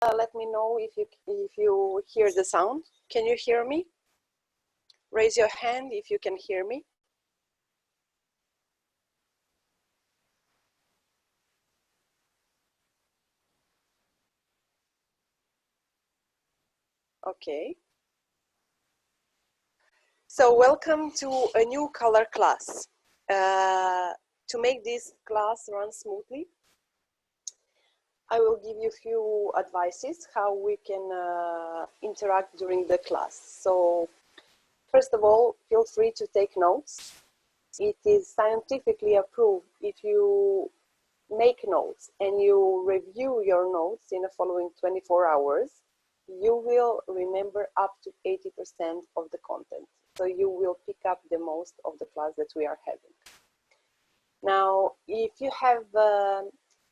let me know if you hear the sound. Can you hear me? Raise your hand if you can hear me. Okay. So welcome to a new color class. To make this class run smoothly, I will give you a few advices how we can interact during the class. So first of all, feel free to take notes. It is scientifically approved if you make notes and you review your notes in the following 24 hours, you will remember up to 80% of the content. So you will pick up the most of the class that we are having. Now, if you have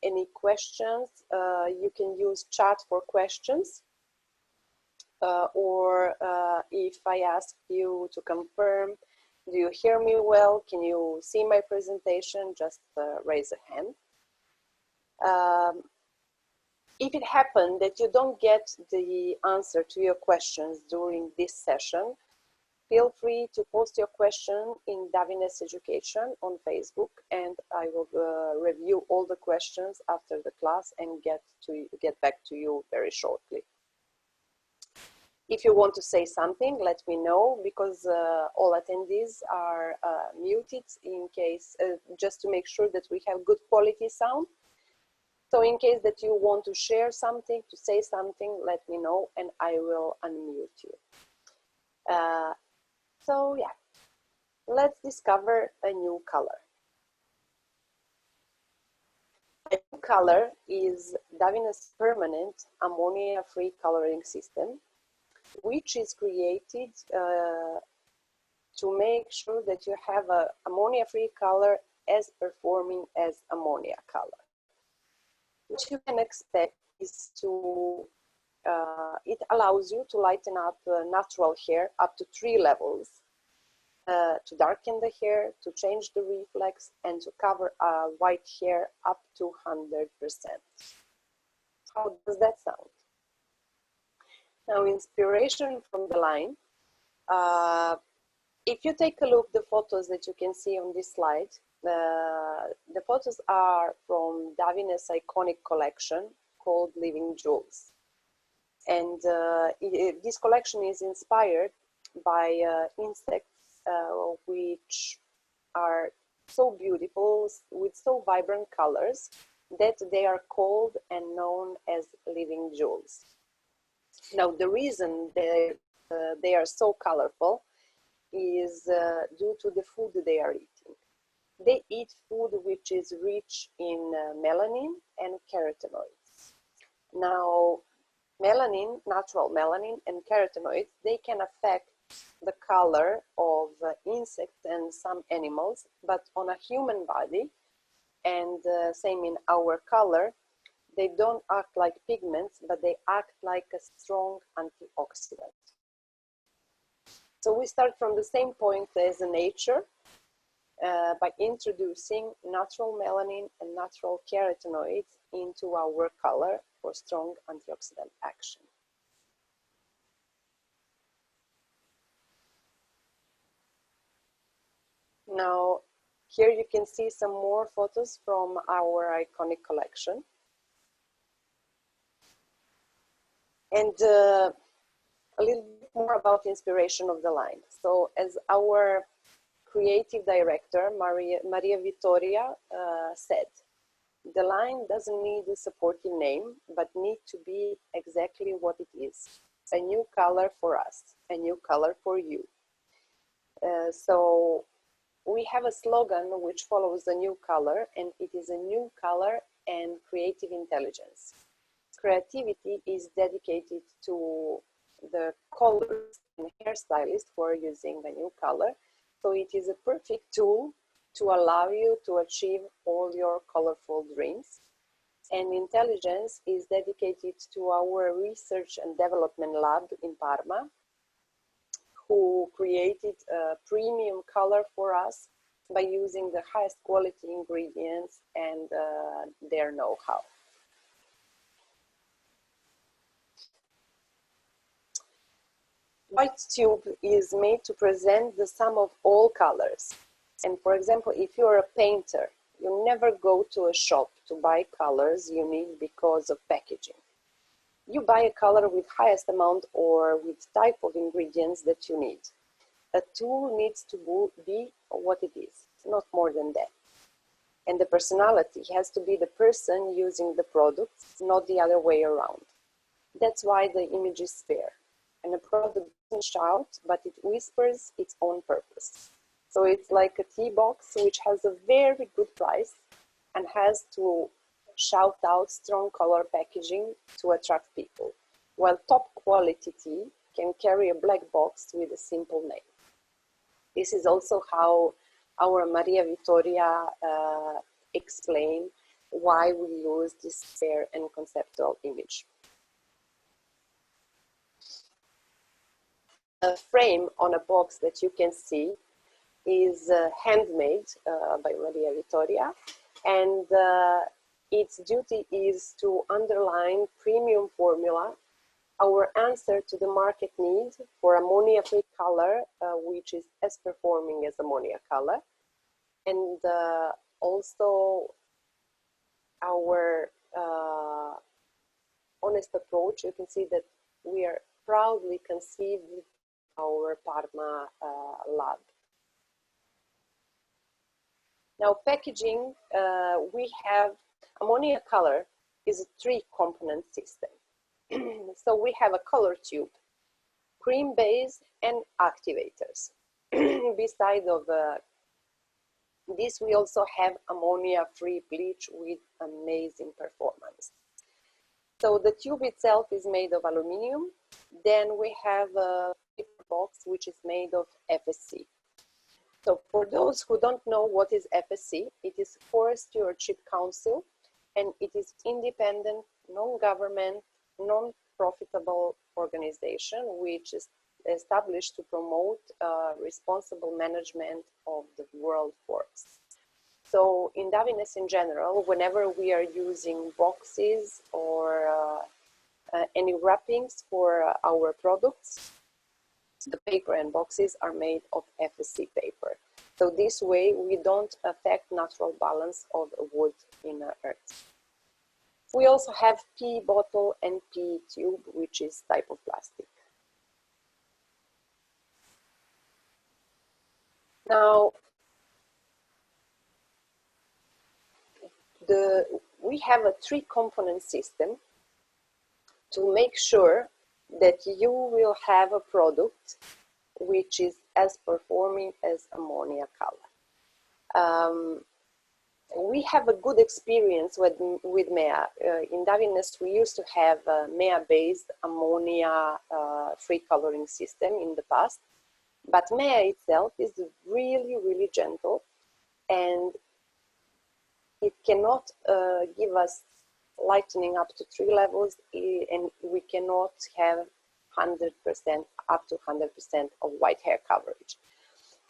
any questions, you can use chat for questions. Or if I ask you to confirm, do you hear me well? Can you see my presentation? Just raise a hand. If it happened that you don't get the answer to your questions during this session, feel free to post your question in Davines Education on Facebook, and I will review all the questions after the class and get back to you very shortly. If you want to say something, let me know, because all attendees are muted in case, just to make sure that we have good quality sound. So in case that you want to share something, to say something, let me know and I will unmute you. So yeah, let's discover a new color. A new color is Davines permanent ammonia-free coloring system, which is created to make sure that you have an ammonia-free color as performing as ammonia color. What you can expect is to, it allows you to lighten up natural hair up to 3 levels, to darken the hair, to change the reflex, and to cover white hair up to 100%. How does that sound? Now, inspiration from the line. If you take a look, the photos that you can see on this slide, the photos are from Davines' iconic collection called Living Jewels. And this collection is inspired by insects which are so beautiful, with so vibrant colors, that they are called and known as living jewels. Now, the reason they are so colorful is due to the food they are eating. They eat food which is rich in melanin and carotenoids. Now, melanin, natural melanin and carotenoids, they can affect the color of insects and some animals, but on a human body, and same in our color, they don't act like pigments, but they act like a strong antioxidant. So we start from the same point as nature, by introducing natural melanin and natural carotenoids into our color for strong antioxidant action. Now, here you can see some more photos from our iconic collection. And a little bit more about the inspiration of the line. So as our creative director, Marija Borojevic, said, the line doesn't need a supporting name, but need to be exactly what it is. A new color for us, a new color for you. So we have a slogan which follows the new color, and it is a new color and creative intelligence. Creativity is dedicated to the colors and hairstylists who are using the new color. So it is a perfect tool to allow you to achieve all your colorful dreams. And intelligence is dedicated to our research and development lab in Parma, who created a premium color for us by using the highest quality ingredients and their know-how. white tube is made to present the sum of all colors. And for example, if you're a painter, you never go to a shop to buy colors you need because of packaging. You buy a color with highest amount or with type of ingredients that you need. A tool needs to be what it is, not more than that. And the personality has to be the person using the product, not the other way around. That's why the image is fair. And a product doesn't shout, but it whispers its own purpose. So it's like a tea box which has a very good price and has to shout out strong color packaging to attract people, while top quality tea can carry a black box with a simple name. This is also how our Maria Vittoria explained why we use this fair and conceptual image. A frame on a box that you can see is handmade by Maria Vittoria, and its duty is to underline premium formula, our answer to the market need for ammonia-free color, which is as performing as ammonia color, and also our honest approach. You can see that we are proudly conceived our Parma lab. Now, packaging, we have ammonia color is a 3-component system. So we have a color tube, cream base, and activators. Beside of this, we also have ammonia-free bleach with amazing performance. So the tube itself is made of aluminum. Then we have a paper box which is made of FSC. So for those who don't know what is FSC, it is Forest Stewardship Council, and it is independent, non-government, non-profitable organization which is established to promote responsible management of the world forests. So in Davines in general, whenever we are using boxes or any wrappings for our products, the paper and boxes are made of FSC paper. So this way we don't affect natural balance of wood in the earth. We also have PE bottle and PE tube, which is type of plastic. Now, we have a 3-component system to make sure that you will have a product which is as performing as ammonia color. We have a good experience with MEA. In Davines, we used to have a MEA-based ammonia-free coloring system in the past, but MEA itself is really, really gentle, and it cannot give us lightening up to 3 levels, and we cannot have 100% up to 100% of white hair coverage.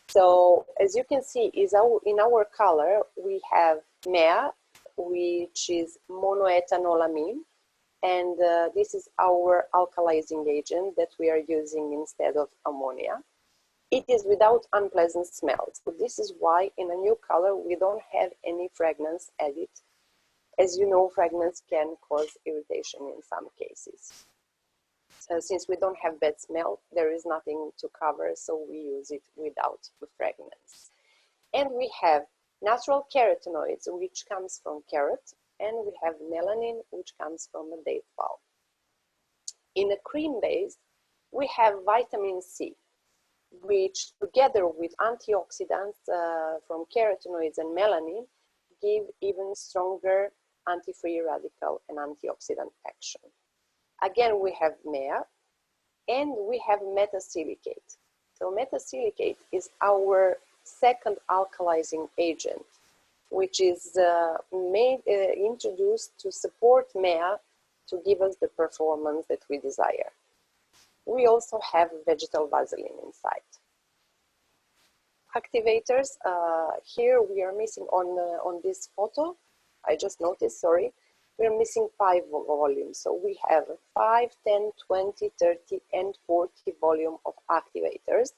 So as you can see, in our color we have MEA, which is monoethanolamine, and this is our alkalizing agent that we are using instead of ammonia. It is without unpleasant smells. So this is why in a new color we don't have any fragrance added. As you know, fragrance can cause irritation in some cases. So since we don't have bad smell, there is nothing to cover, so we use it without the fragrance. And we have natural carotenoids, which comes from carrot, and we have melanin, which comes from a date palm. In a cream base, we have vitamin C, which together with antioxidants from carotenoids and melanin give even stronger anti-free radical and antioxidant action. Again, we have MEA, and we have metasilicate. So metasilicate is our second alkalizing agent, which is introduced to support MEA to give us the performance that we desire. We also have vegetal vaseline inside. Activators, here we are missing on this photo. I just noticed, sorry. we're missing 5 volumes. So we have 5, 10, 20, 30, and 40 volume of activators,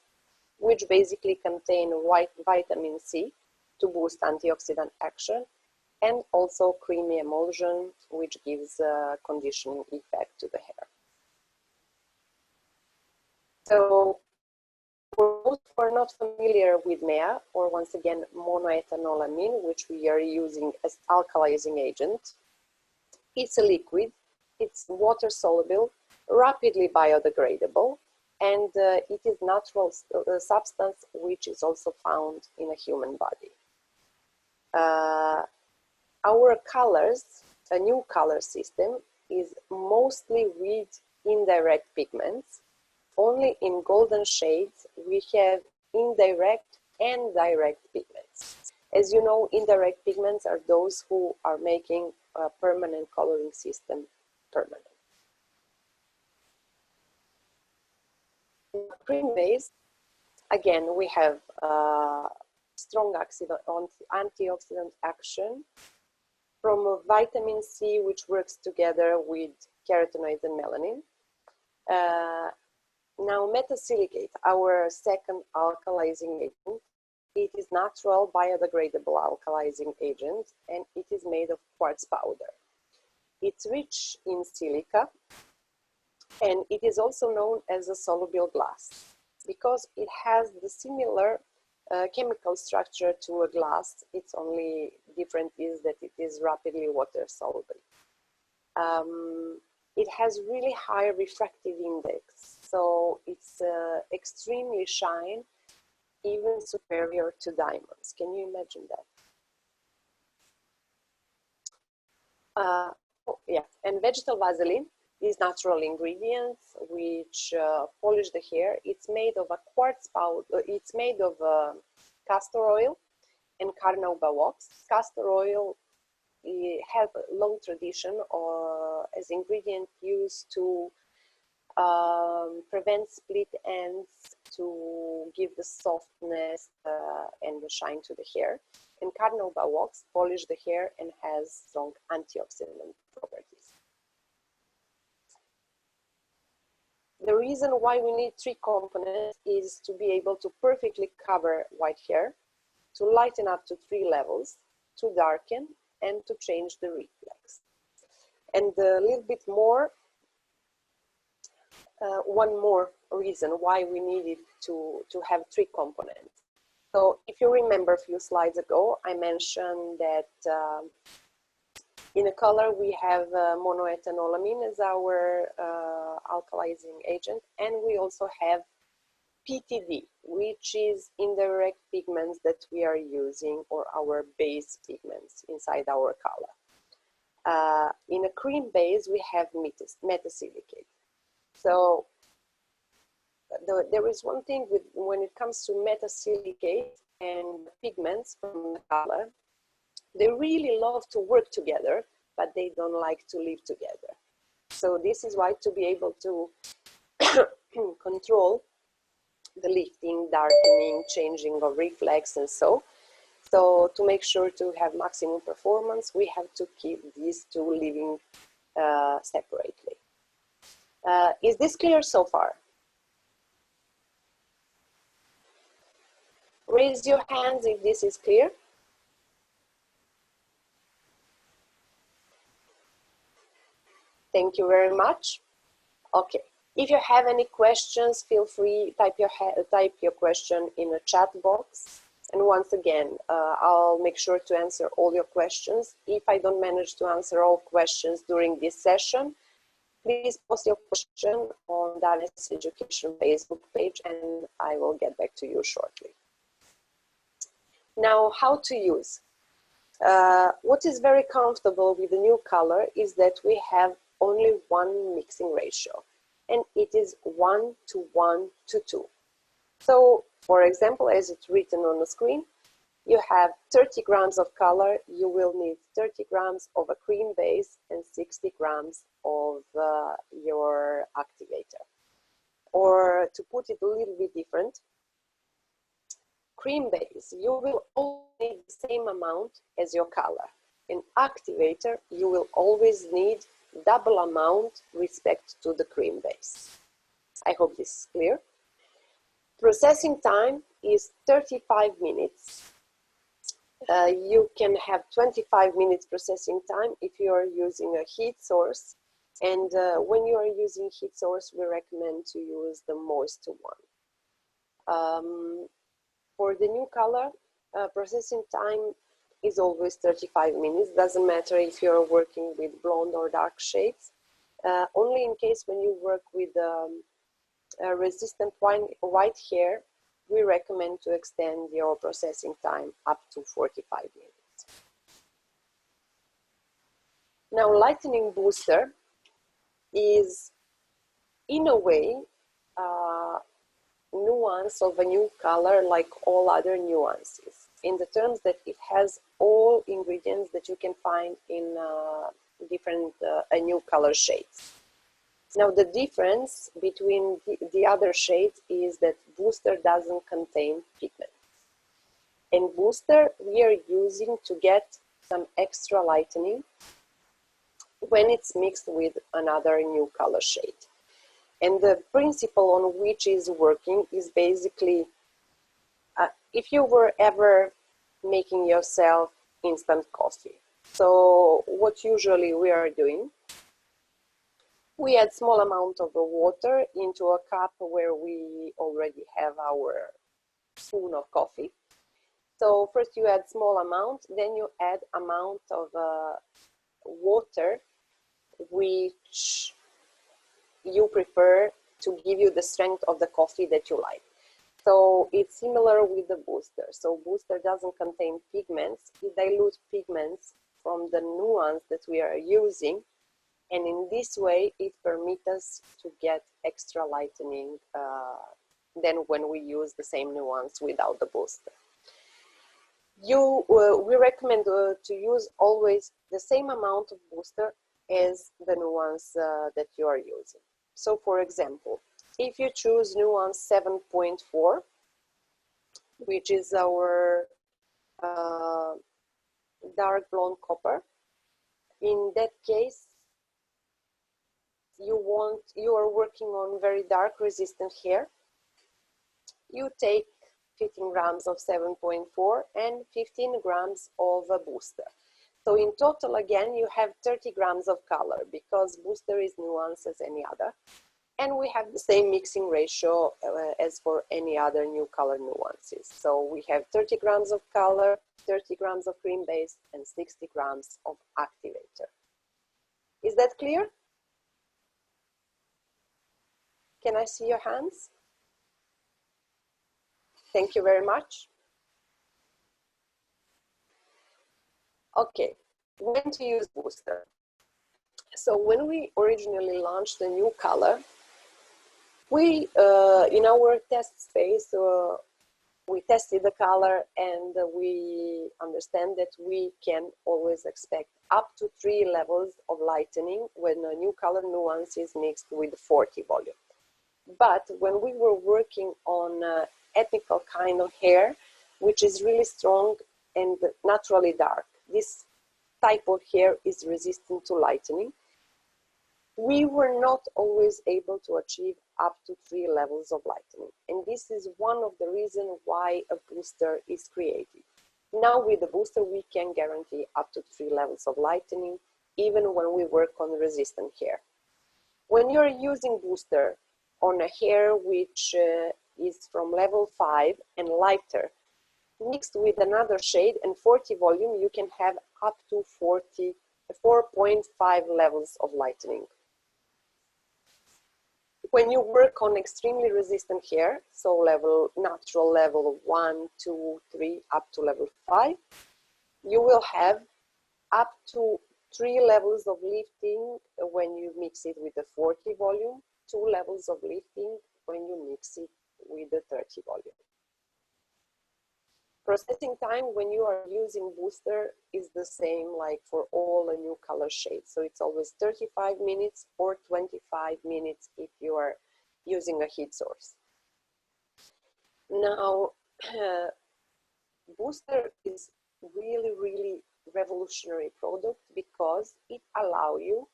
which basically contain white vitamin C to boost antioxidant action, and also creamy emulsion, which gives a conditioning effect to the hair. So for those who are not familiar with MEA, or once again monoethanolamine, which we are using as alkalizing agent, it's a liquid, it's water soluble, rapidly biodegradable, and it is natural substance which is also found in a human body. Our colors, a new color system, is mostly with indirect pigments. Only in golden shades we have indirect and direct pigments. As you know, indirect pigments are those who are making a permanent coloring system permanent. In cream base, again, we have strong antioxidant action from vitamin C, which works together with carotenoids and melanin. Now, metasilicate, our second alkalizing agent, it is natural biodegradable alkalizing agent, and it is made of quartz powder. It's rich in silica, and it is also known as a soluble glass because it has the similar chemical structure to a glass. Its only difference is that it is rapidly water soluble. It has really high refractive index, so it's extremely shine, even superior to diamonds. Can you imagine that? Oh, yeah, and vegetal vaseline is natural ingredients which polish the hair. It's made of a quartz powder. It's made of castor oil and carnauba wax. Castor oil have a long tradition as ingredient used to prevent split ends, to give the softness and the shine to the hair. And carnauba wax polish the hair and has strong antioxidant properties. The reason why we need 3 components is to be able to perfectly cover white hair, to lighten up to 3 levels, to darken, and to change the reflex. And a little bit more, one more reason why we needed to have 3 components. So if you remember a few slides ago, I mentioned that in a color we have monoethanolamine as our alkalizing agent, and we also have PTD, which is indirect pigments that we are using, or our base pigments inside our color. In a cream base, we have metasilicate. So there is one thing when it comes to metasilicate and pigments from the color, they really love to work together, but they don't like to live together. So this is why, to be able to control the lifting, darkening, changing of reflex, and so to make sure to have maximum performance, we have to keep these 2 living separately. Is this clear so far? Raise your hands if this is clear. Thank you very much. Okay. If you have any questions, feel free, type your question in the chat box. And once again, I'll make sure to answer all your questions. If I don't manage to answer all questions during this session, please post your question on Davines Education Facebook page, and I will get back to you shortly. Now, how to use. What is very comfortable with the new color is that we have only 1 mixing ratio, and it is 1 to 1 to 2. So, for example, as it's written on the screen, you have 30 grams of color, you will need 30 grams of a cream base and 60 grams of your activator. Or to put it a little bit different, cream base, you will only need the same amount as your color. an activator, you will always need double amount respect to the cream base. I hope this is clear. Processing time is 35 minutes. You can have 25 minutes processing time if you are using a heat source. And when you are using heat source, we recommend to use the moist one. For the new color, processing time is always 35 minutes. Doesn't matter if you're working with blonde or dark shades. Only in case when you work with resistant white hair, we recommend to extend your processing time up to 45 minutes. Now, lightening booster is, in a way, nuance of a new color like all other nuances, in the terms that it has all ingredients that you can find in different new color shades. Now, the difference between the other shades is that booster doesn't contain pigments. And booster we are using to get some extra lightening when it's mixed with another new color shade. And the principle on which is working is basically, if you were ever making yourself instant coffee. So what usually we are doing, we add small amount of water into a cup where we already have our spoon of coffee. So first you add small amount, then you add amount of water which you prefer to give you the strength of the coffee that you like. So it's similar with the booster. So booster doesn't contain pigments. It dilutes pigments from the nuance that we are using. And in this way, it permits us to get extra lightening than when we use the same nuance without the booster. We recommend to use always the same amount of booster as the nuance that you are using. So for example, if you choose nuance 7.4, which is our dark blonde copper, in that case, you are working on very dark resistant hair. You take 15 grams of 7.4 and 15 grams of a booster. So in total, again, you have 30 grams of color because booster is nuance as any other. And we have the same mixing ratio as for any other new color nuances. So we have 30 grams of color, 30 grams of cream base, and 60 grams of activator. Is that clear? Can I see your hands? Thank you very much. Okay, when to use booster? So when we originally launched the new color, we, in our test space, we tested the color and we understand that we can always expect up to 3 levels of lightening when a new color nuance is mixed with 40 volume. But when we were working on ethnical kind of hair, which is really strong and naturally dark, this type of hair is resistant to lightening, we were not always able to achieve up to 3 levels of lightening. And this is one of the reasons why a booster is created. Now with the booster, we can guarantee up to 3 levels of lightening, even when we work on resistant hair. When you're using booster on a hair which is from level 5 and lighter, mixed with another shade and 40 volume, you can have up to 4.5 levels of lightening. When you work on extremely resistant hair, so natural level 1, 2, 3, up to level 5, you will have up to 3 levels of lifting when you mix it with the 40 volume, 2 levels of lifting when you mix it with the 30 volume. Processing time when you are using booster is the same like for all the new color shades. So it's always 35 minutes or 25 minutes if you are using a heat source. Now, booster is really, really revolutionary product because it allows you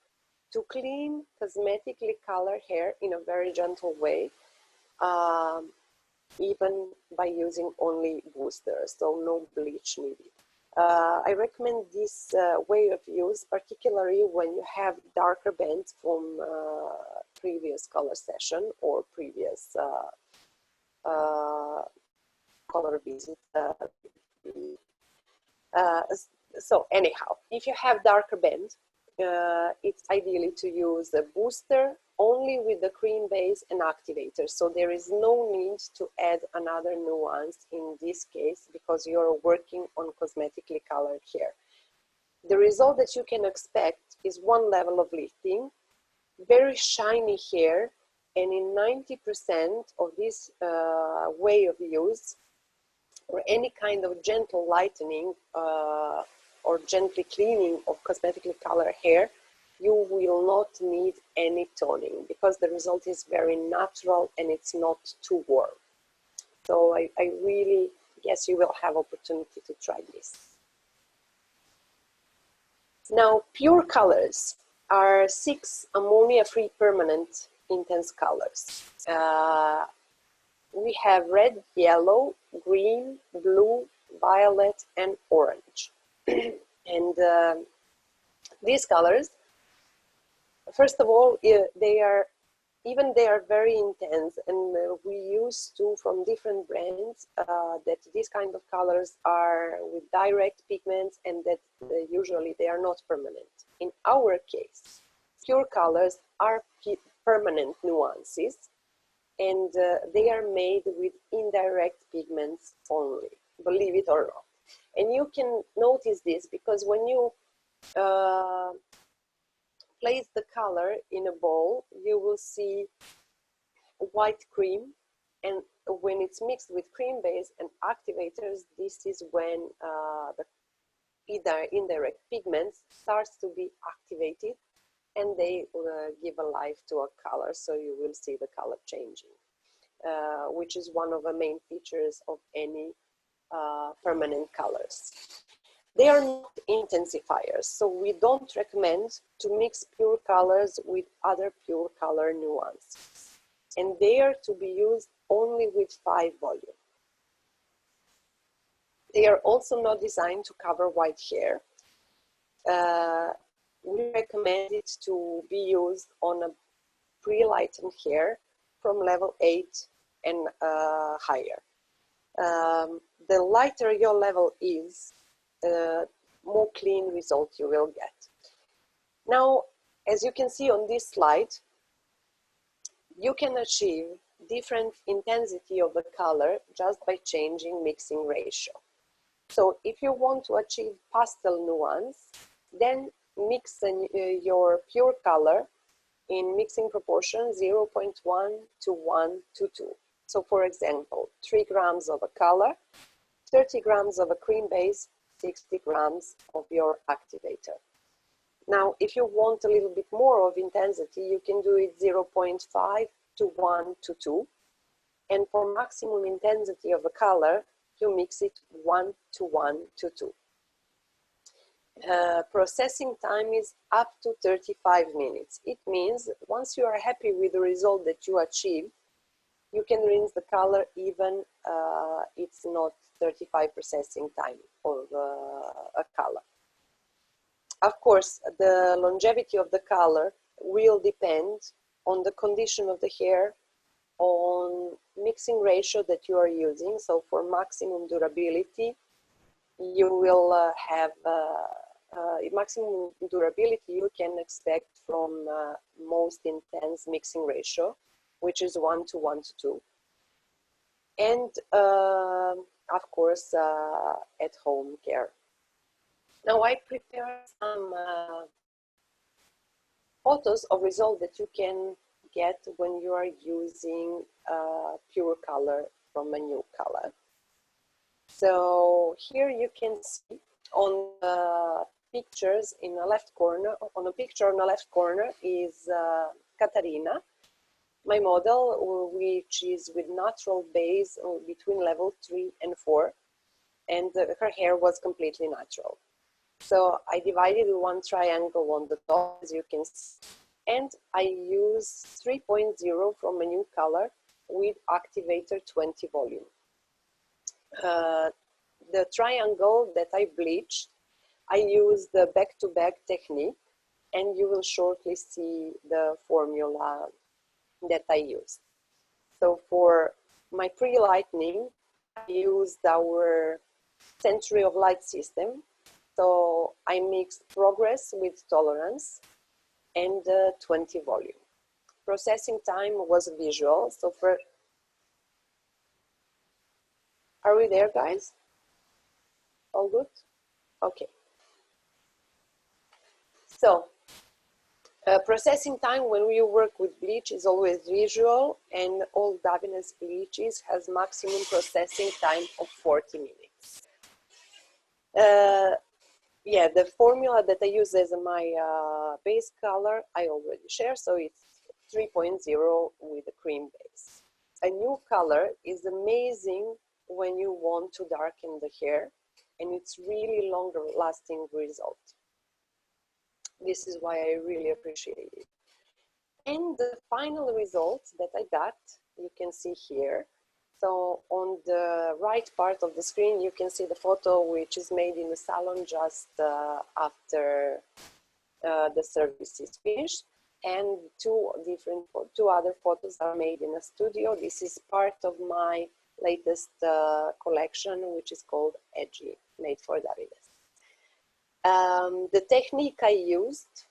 to clean cosmetically colored hair in a very gentle way, even by using only boosters, so no bleach needed. I recommend this way of use, particularly when you have darker bands from previous color session or previous color visit. So anyhow, if you have darker band, it's ideally to use a booster only with the cream base and activator. So there is no need to add another nuance in this case because you're working on cosmetically colored hair. The result that you can expect is one level of lifting, very shiny hair, and in 90% of this way of use, or any kind of gentle lightening or gently cleaning of cosmetically colored hair, you will not need any toning because the result is very natural and it's not too warm. So I really guess you will have opportunity to try this. Now, pure colors are 6 ammonia-free permanent intense colors. We have red, yellow, green, blue, violet, and orange. And these colors, first of all, they are very intense, and we used to from different brands that these kind of colors are with direct pigments and that usually they are not permanent. In our case, pure colors are permanent nuances, and they are made with indirect pigments only, believe it or not. And you can notice this because when you place the color in a bowl, you will see white cream, and when it's mixed with cream base and activators, this is when the indirect pigments starts to be activated, and they give a life to a color, so you will see the color changing, which is one of the main features of any permanent colors. They are not intensifiers, so we don't recommend to mix pure colors with other pure color nuances. And they are to be used only with 5 volume. They are also not designed to cover white hair. We recommend it to be used on a pre-lightened hair from level 8 and higher. The lighter your level is, more clean result you will get. Now, as you can see on this slide, you can achieve different intensity of the color just by changing mixing ratio. So if you want to achieve pastel nuance, then mix your pure color in mixing proportion 0.1 to 1 to 2. So for example, 3 grams of a color, 30 grams of a cream base, 60 grams of your activator. Now, if you want a little bit more of intensity, you can do it 0.5 to 1 to 2. And for maximum intensity of a color, you mix it 1 to 1 to 2. Processing time is up to 35 minutes. It means once you are happy with the result that you achieve, you can rinse the color even it's not 35 processing time of a color. Of course, the longevity of the color will depend on the condition of the hair, on mixing ratio that you are using. So for maximum durability, you will have maximum durability you can expect from most intense mixing ratio, which is 1 to 1 to 2. And of course, at home care. Now I prepared some photos of results that you can get when you are using pure color from a new color. So here you can see on the pictures in the left corner, on a picture on the left corner is Katarina, my model, which is with natural base between level 3 and 4, and her hair was completely natural. So I divided one triangle on the top, as you can see, and I use 3.0 from a new color with activator 20 volume. The triangle that I bleached, I use the back-to-back technique, and you will shortly see the formula that I used. So for my pre-lightening, I used our Century of Light system. So I mixed progress with tolerance and 20 volume. Processing time was visual. So are we there, guys? All good? Okay. So processing time when we work with bleach is always visual, and all Davines bleaches has maximum processing time of 40 minutes. Yeah, the formula that I use as my base color, I already shared, so it's 3.0 with a cream base. A new color is amazing when you want to darken the hair, and it's really longer lasting result. This is why I really appreciate it. And the final results that I got, you can see here. So on the right part of the screen, you can see the photo which is made in the salon just after the service is finished. And two other photos are made in a studio. This is part of my latest collection, which is called Edgy, made for Davines. The technique I used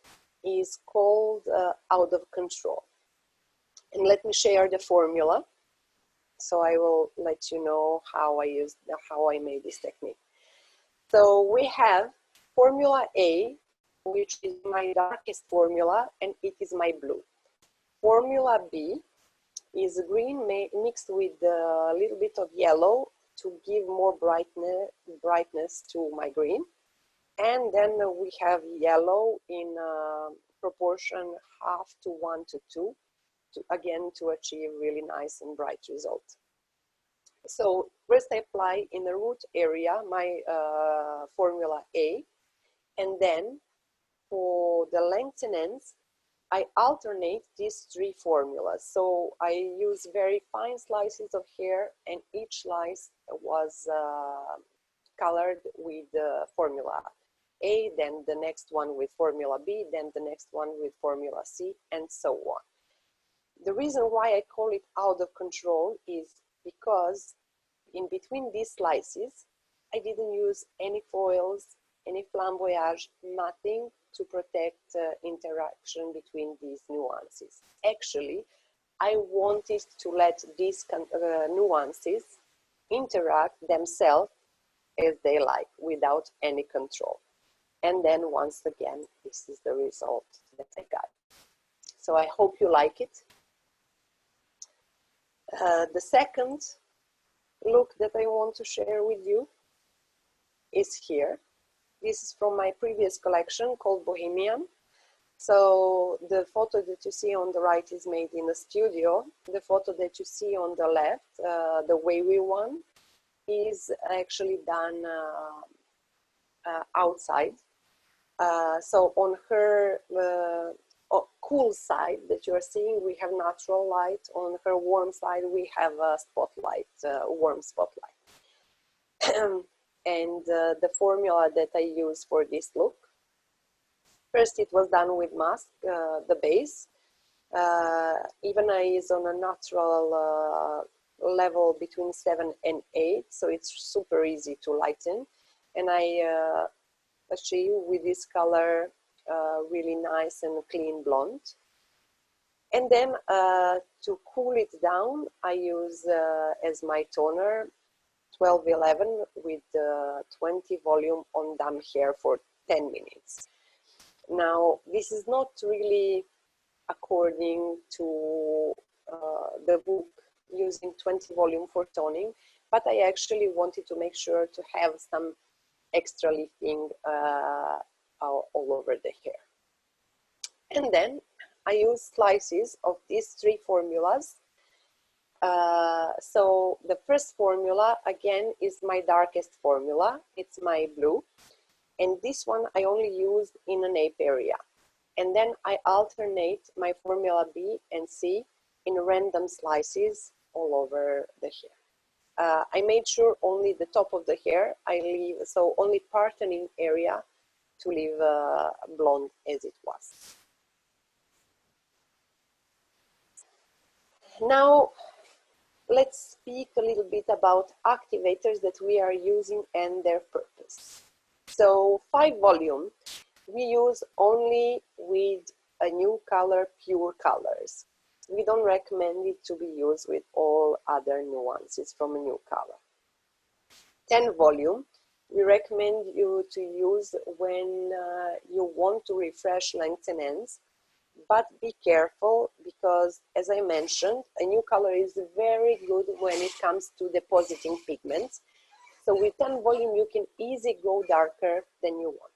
is called out of control. And let me share the formula. So I will let you know how I made this technique. So we have formula A, which is my darkest formula, and it is my blue. Formula B is green mixed with a little bit of yellow to give more brightness to my green. And then we have yellow in proportion 1/2 to 1 to 2, again to achieve really nice and bright result. So first I apply in the root area my formula A, and then for the lengthenance, I alternate these three formulas. So I use very fine slices of hair, and each slice was colored with formula A, then the next one with formula B, then the next one with formula C, and so on. The reason why I call it out of control is because in between these slices, I didn't use any foils, any flamboyage, nothing to protect interaction between these nuances. Actually, I wanted to let these nuances interact themselves as they like, without any control. And then once again, this is the result that I got. So I hope you like it. The second look that I want to share with you is here. This is from my previous collection called Bohemian. So the photo that you see on the right is made in a studio. The photo that you see on the left, the wavy one, is actually done outside. So on her cool side that you are seeing, we have natural light. On her warm side, we have a spotlight, warm spotlight. And the formula that I use for this look, first it was done with mask, the base. Even I is on a natural level between 7 and 8, so it's super easy to lighten. And I achieve with this color really nice and clean blonde. And then to cool it down, I use as my toner 1211 with 20 volume on damp hair for 10 minutes. Now, this is not really according to the book using 20 volume for toning, but I actually wanted to make sure to have some extra lifting all over the hair. And then I use slices of these three formulas. So the first formula, again, is my darkest formula. It's my blue. And this one I only used in a nape area. And then I alternate my formula B and C in random slices all over the hair. I made sure only the top of the hair I leave, so only parting area to leave blonde as it was. Now, let's speak a little bit about activators that we are using and their purpose. So 5 volume, we use only with a new color, pure colors. We don't recommend it to be used with all other nuances from a new color. 10 volume, we recommend you to use when you want to refresh lengths and ends, but be careful because, as I mentioned, a new color is very good when it comes to depositing pigments. So with 10 volume, you can easily go darker than you want.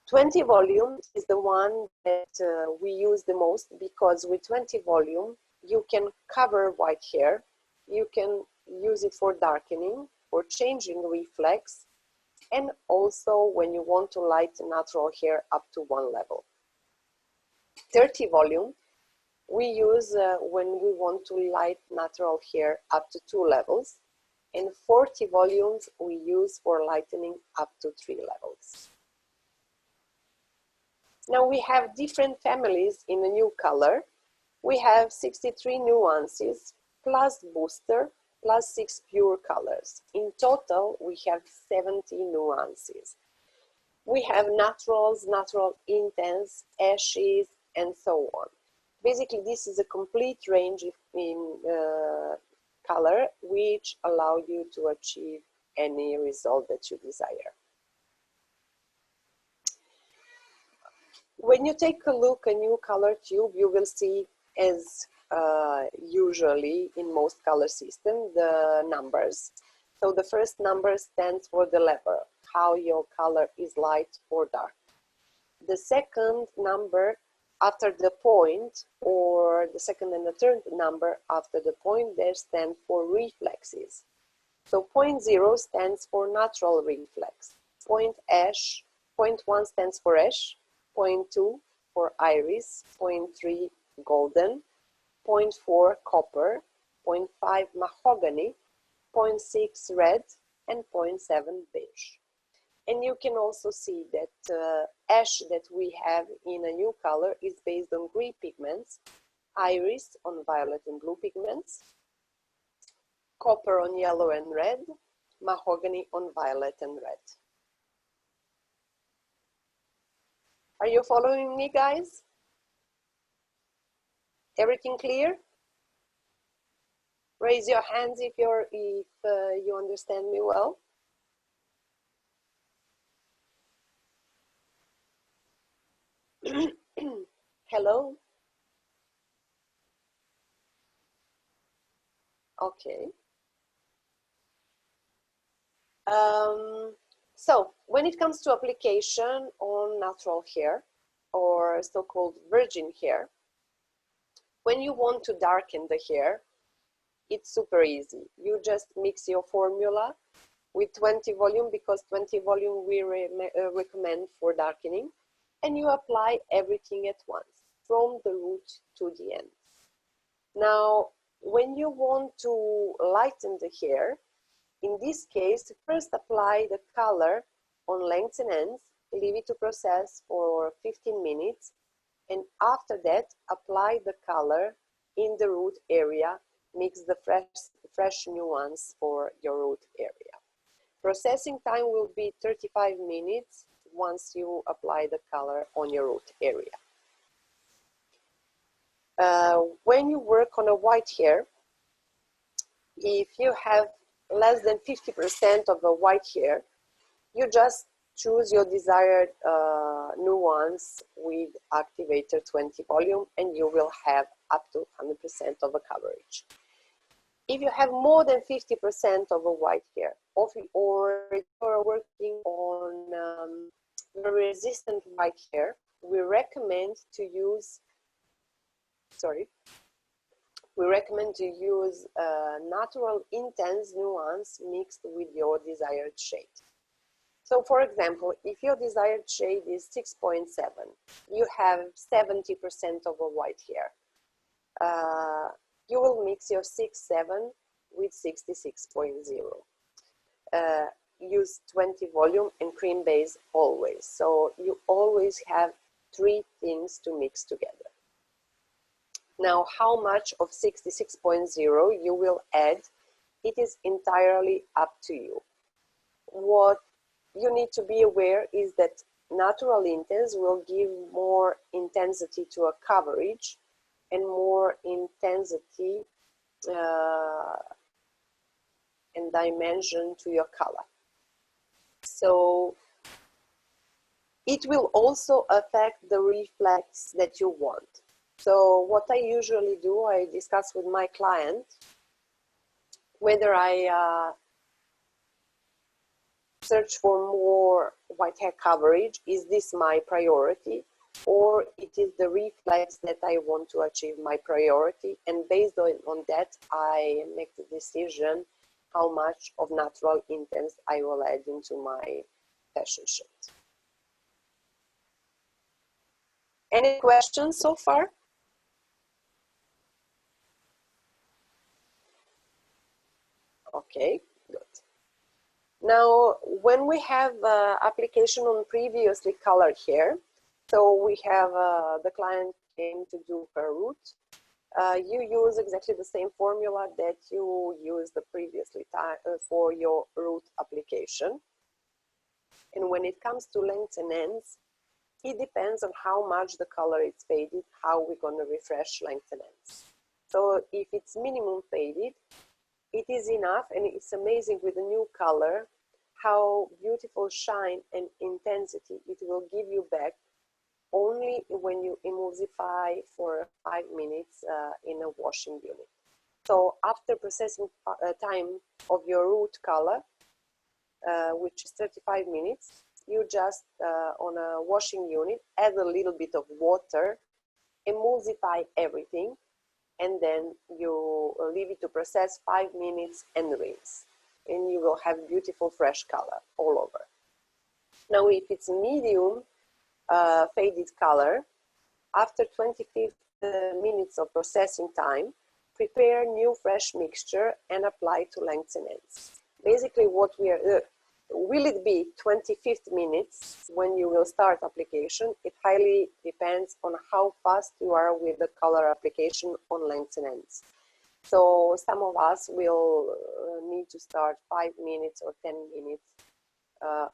20 volume is the one that we use the most because with 20 volume, you can cover white hair, you can use it for darkening, for changing reflex, and also when you want to lighten natural hair up to 1 level. 30 volume, we use when we want to light natural hair up to 2 levels, and 40 volumes we use for lightening up to 3 levels. Now we have different families in a new color. We have 63 nuances, plus booster, plus 6 pure colors. In total, we have 70 nuances. We have naturals, natural intense, ashes, and so on. Basically, this is a complete range in color, which allow you to achieve any result that you desire. When you take a look at a new color tube, you will see, as usually in most color systems, the numbers. So the first number stands for the level, how your color is light or dark. The second number after the point, or the second and the third number after the point, they stand for reflexes. So point 0 stands for natural reflex. Point 1 stands for ash. Point 2 for iris. Point 3 golden. Point 4 copper. Point 5 mahogany. Point 6 red. And point 7 beige. And you can also see that ash that we have in a new color is based on green pigments, iris on violet and blue pigments, copper on yellow and red, mahogany on violet and red. Are you following me, guys? Everything clear? Raise your hands if you understand me well. Hello? Okay. So when it comes to application on natural hair or so-called virgin hair, when you want to darken the hair, it's super easy. You just mix your formula with 20 volume, because 20 volume we recommend for darkening, and you apply everything at once, from the root to the end. Now, when you want to lighten the hair, in this case, first apply the color on lengths and ends, leave it to process for 15 minutes, and after that, apply the color in the root area, mix the fresh nuance for your root area. Processing time will be 35 minutes once you apply the color on your root area. When you work on a white hair, if you have less than 50% of a white hair, you just choose your desired nuance with activator 20 volume, and you will have up to 100% of a coverage. If you have more than 50% of a white hair, or you are working on very resistant white hair, we recommend to use natural intense nuance mixed with your desired shade. So for example, if your desired shade is 6.7, you have 70% of a white hair. You will mix your 6.7 with 66.0. Use 20 volume and cream base always. So you always have 3 things to mix together. Now, how much of 66.0 you will add, it is entirely up to you. What you need to be aware is that natural intense will give more intensity to a coverage and more intensity and dimension to your color. So it will also affect the reflex that you want. So what I usually do, I discuss with my client whether I search for more white hair coverage, is this my priority, or it is the reflex that I want to achieve my priority, and based on that I make the decision how much of natural intense I will add into my fashion shade. Any questions so far? Okay, good. Now, when we have application on previously colored hair, so we have the client came to do her root, you use exactly the same formula that you used the previously for your root application. And when it comes to lengths and ends, it depends on how much the color is faded, how we're going to refresh lengths and ends. So if it's minimum faded, it is enough, and it's amazing with a new color how beautiful shine and intensity it will give you back only when you emulsify for 5 minutes in a washing unit. So after processing time of your root color, which is 35 minutes, you just on a washing unit add a little bit of water, emulsify everything, and then you leave it to process 5 minutes and rinse. And you will have beautiful fresh color all over. Now, if it's medium faded color, after 25 minutes of processing time, prepare new fresh mixture and apply to lengths and ends. Basically, what we are, will it be 25th minutes when you will start application? It highly depends on how fast you are with the color application on lengths and ends. So some of us will need to start 5 minutes or 10 minutes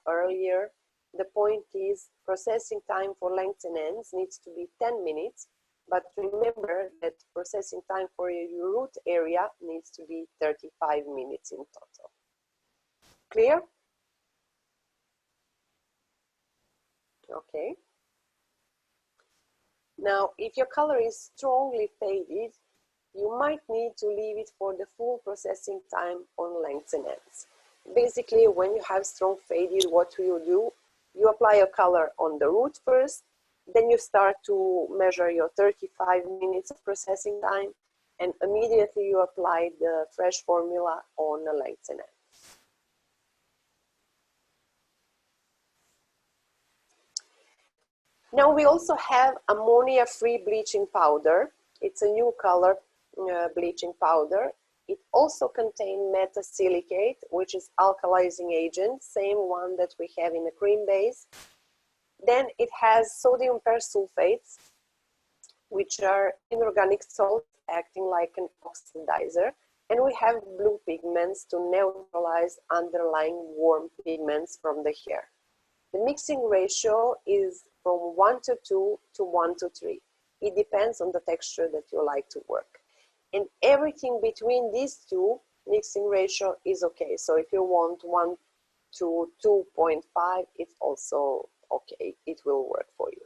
earlier. The point is processing time for lengths and ends needs to be 10 minutes, but remember that processing time for your root area needs to be 35 minutes in total. Clear? Okay. Now, if your color is strongly faded, you might need to leave it for the full processing time on lengths and ends. Basically, when you have strong faded, what you do, you apply a color on the root first, then you start to measure your 35 minutes of processing time, and immediately you apply the fresh formula on the lengths and ends. Now we also have ammonia-free bleaching powder. It's a new color bleaching powder. It also contains metasilicate, which is alkalizing agent, same one that we have in the cream base. Then it has sodium persulfates, which are inorganic salts acting like an oxidizer. And we have blue pigments to neutralize underlying warm pigments from the hair. The mixing ratio is from 1 to 2 to 1 to 3. It depends on the texture that you like to work. And everything between these two, mixing ratio is okay. So if you want 1 to 2.5, it's also okay. It will work for you.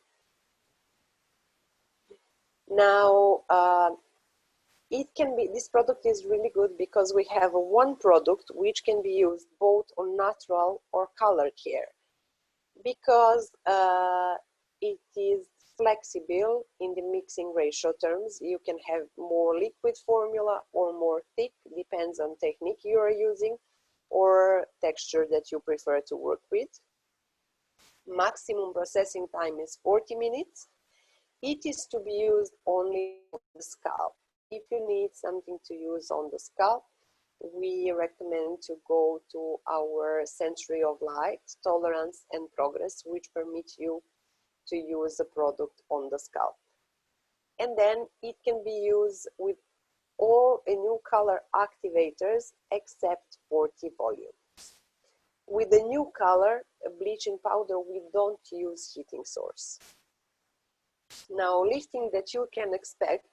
Now, it can be, this product is really good because we have one product which can be used both on natural or colored hair, because it is flexible in the mixing ratio terms. You can have more liquid formula or more thick, depends on technique you are using or texture that you prefer to work with. Maximum processing time is 40 minutes. It is to be used only on the scalp. If you need something to use on the scalp, we recommend to go to our Century of Light, Tolerance and Progress, which permit you to use the product on the scalp. And then it can be used with all a new color activators except 40 volume. With the new color bleaching powder, we don't use heating source. Now, lifting that you can expect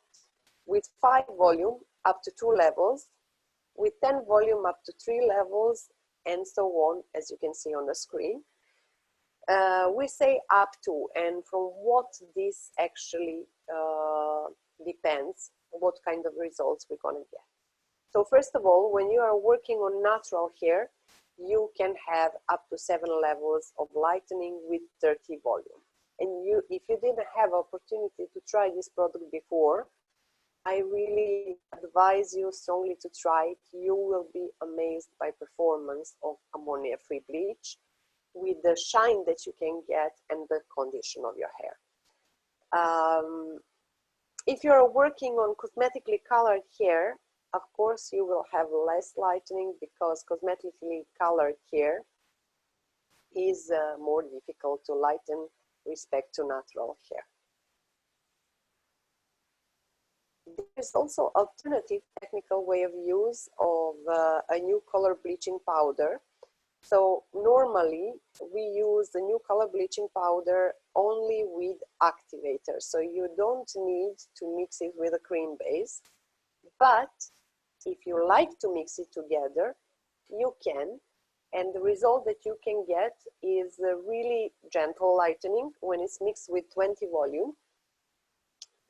with 5 volume up to 2 levels, with 10 volume up to 3 levels, and so on, as you can see on the screen. We say up to, and from what this actually depends, what kind of results we're gonna get. So first of all, when you are working on natural hair, you can have up to 7 levels of lightening with 30 volume. And if you didn't have opportunity to try this product before, I really advise you strongly to try it. You will be amazed by performance of ammonia-free bleach with the shine that you can get and the condition of your hair. If you're working on cosmetically colored hair, of course you will have less lightening because cosmetically colored hair is more difficult to lighten respect to natural hair. There's also alternative technical way of use of a new color bleaching powder. So normally we use the new color bleaching powder only with activators. So you don't need to mix it with a cream base. But if you like to mix it together, you can. And the result that you can get is a really gentle lightening when it's mixed with 20 volume,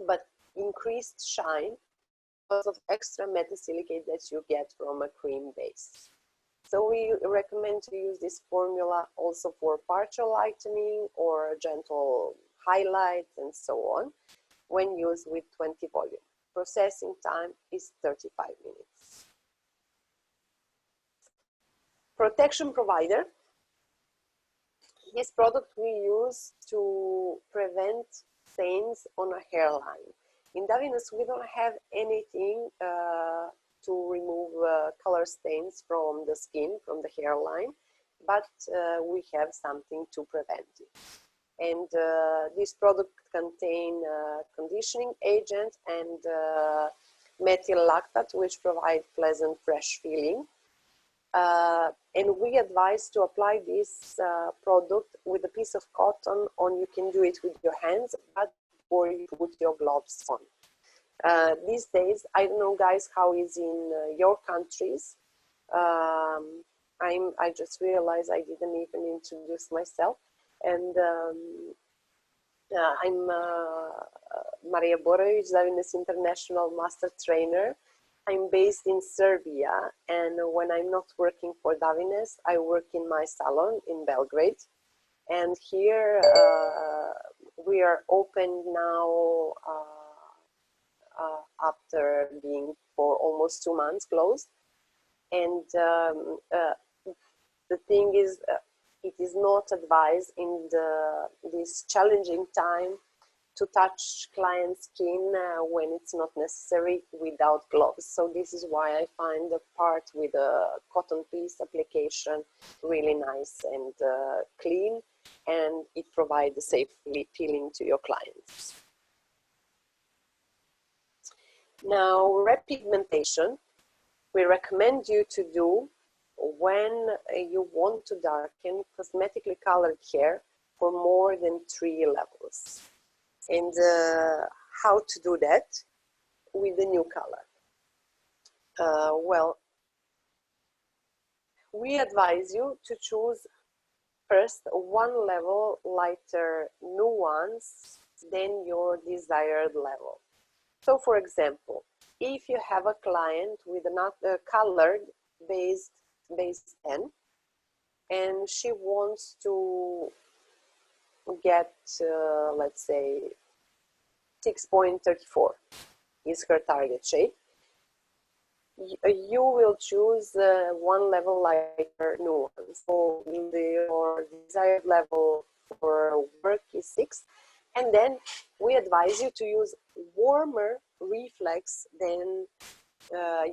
but increased shine because of extra metasilicate that you get from a cream base. So we recommend to use this formula also for partial lightening or gentle highlights and so on when used with 20 volume. Processing time is 35 minutes. Protection provider. This product we use to prevent stains on a hairline. In Davines, we don't have anything to remove color stains from the skin, from the hairline, but we have something to prevent it. And this product contains conditioning agent and methyl lactate, which provide pleasant, fresh feeling. And we advise to apply this product with a piece of cotton on. You can do it with your hands, but before you put your gloves on. These days, I don't know, guys, how is in your countries. I just realized I didn't even introduce myself. And I'm Marija Borojevic, Davines International Master Trainer. I'm based in Serbia, and when I'm not working for Davines, I work in my salon in Belgrade. And here we are open now after being for almost 2 months closed. And the thing is, it is not advised in this challenging time to touch client's skin when it's not necessary without gloves. So this is why I find the part with a cotton piece application really nice and clean, and it provides a safe feeling to your clients. Now, repigmentation, we recommend you to do when you want to darken cosmetically colored hair for more than 3 levels. And how to do that with the new color? Well, we advise you to choose first 1 level lighter nuance than your desired level. So for example, if you have a client with another colored base 10 and she wants to get, let's say, 6.34 is her target shade, you will choose 1 level lighter nuance. So in your desired level for work is 6. And then we advise you to use warmer reflex than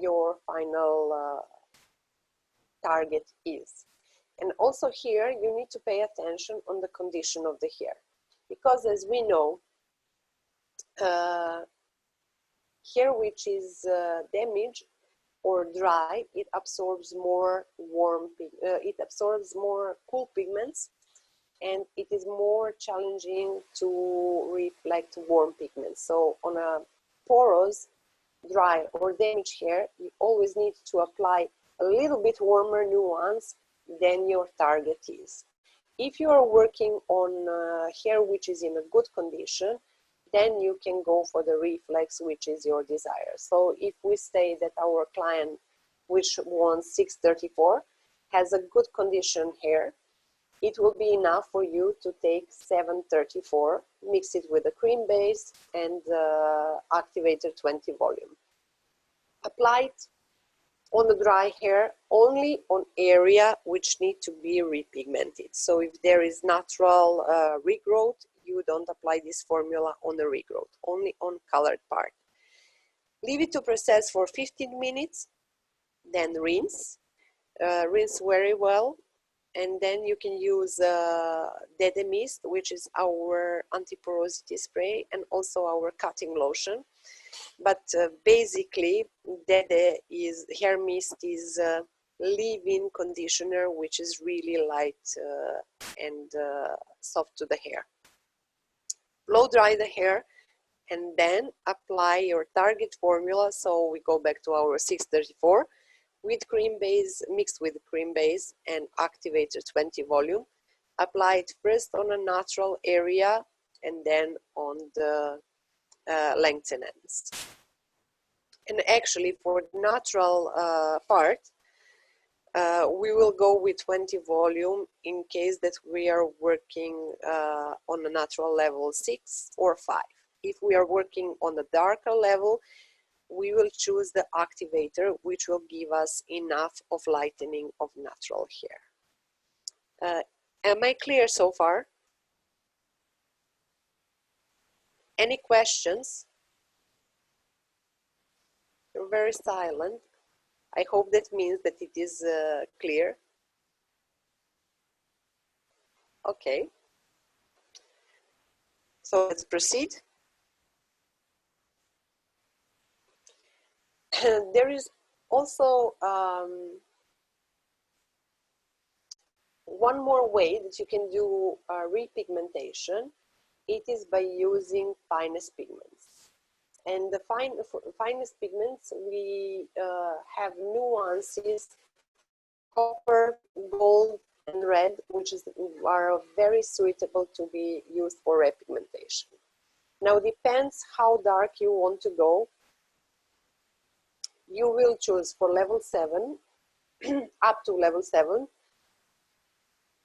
your final target is. And also here you need to pay attention on the condition of the hair, because as we know, hair which is damaged or dry, it absorbs more it absorbs more cool pigments, and it is more challenging to reflect warm pigments. So on a porous, dry or damaged hair, you always need to apply a little bit warmer nuance than your target is. If you are working on hair which is in a good condition, then you can go for the reflex which is your desire. So if we say that our client which wants 634 has a good condition hair, it will be enough for you to take 734, mix it with a cream base and activator 20 volume. Apply it on the dry hair only on area which need to be repigmented. So if there is natural regrowth, you don't apply this formula on the regrowth, only on colored part. Leave it to process for 15 minutes, then rinse. Rinse very well, and then you can use Dede Mist, which is our anti-porosity spray, and also our cutting lotion. But basically, Dede is, hair mist is leave-in conditioner, which is really light and soft to the hair. Blow dry the hair and then apply your target formula. So we go back to our 634 with cream base, mixed with cream base and activator 20 volume. Apply it first on a natural area and then on the lengthen ends. And actually for the natural part, we will go with 20 volume in case that we are working on a natural level 6 or 5. If we are working on a darker level, we will choose the activator, which will give us enough of lightening of natural hair. Am I clear so far? Any questions? You're very silent. I hope that means that it is clear. Okay. So let's proceed. There is also one more way that you can do repigmentation. It is by using finest pigments. And the finest pigments, we have nuances, copper, gold, and red, which are very suitable to be used for repigmentation. Now, depends how dark you want to go. You will choose for level 7, up to level 7,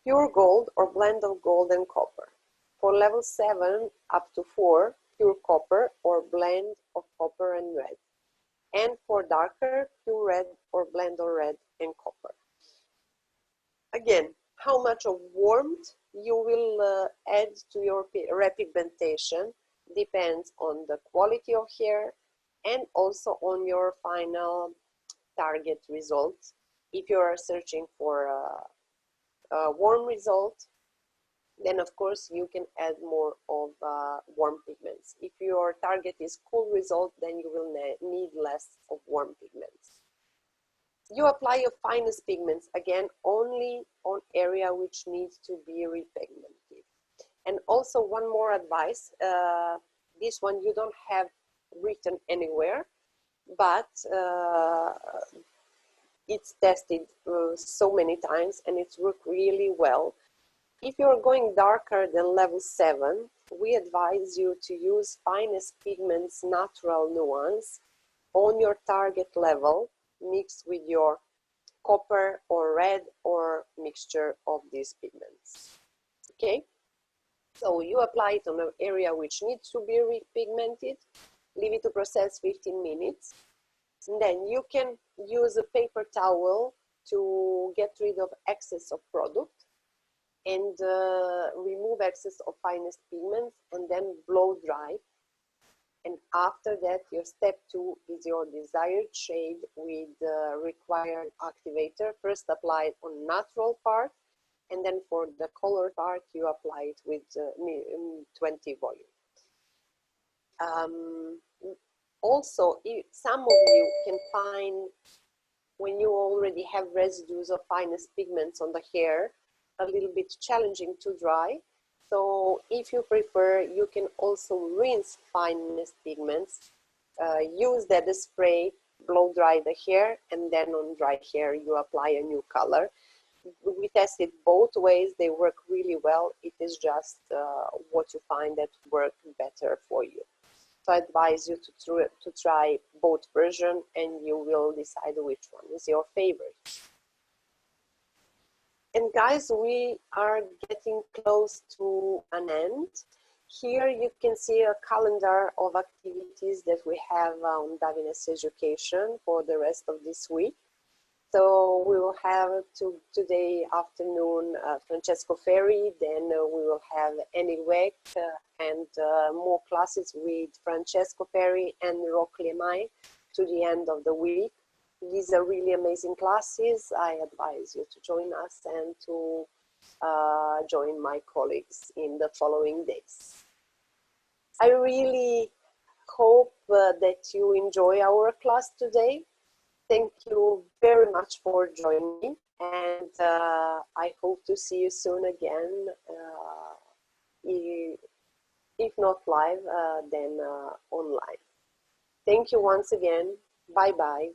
pure gold or blend of gold and copper. For level 7, up to 4, pure copper or blend of copper and red. And for darker, pure red or blend of red and copper. Again, how much of warmth you will add to your repigmentation depends on the quality of hair and also on your final target results. If you are searching for a warm result, then of course you can add more of warm pigments. If your target is cool result, then you will need less of warm pigments. You apply your finest pigments, again, only on area which needs to be repigmented. And also one more advice, this one you don't have written anywhere, but it's tested so many times and it's worked really well. If you're going darker than level 7, we advise you to use finest pigments natural nuance on your target level, mixed with your copper or red or mixture of these pigments. Okay, so you apply it on an area which needs to be repigmented, leave it to process 15 minutes, and then you can use a paper towel to get rid of excess of product. and remove excess of finest pigments, and then blow dry. And after that, your step 2 is your desired shade with the required activator. First apply it on natural part, and then for the color part, you apply it with 20 volume. Also, some of you can find, when you already have residues of finest pigments on the hair, a little bit challenging to dry. So if you prefer, you can also rinse finest pigments, use that spray, blow dry the hair, and then on dry hair you apply a new color. We tested both ways, they work really well. It is just what you find that work better for you. So I advise you to try both versions, and you will decide which one is your favorite. And guys, we are getting close to an end. Here you can see a calendar of activities that we have on Davines Education for the rest of this week. So we will have today afternoon Francesco Ferri, then we will have Annie Weck and more classes with Francesco Ferri and Rock Lemay to the end of the week. These are really amazing classes. I advise you to join us and to join my colleagues in the following days. I really hope that you enjoy our class today. Thank you very much for joining me, and I hope to see you soon again, if not live, then online. Thank you once again. Bye-bye.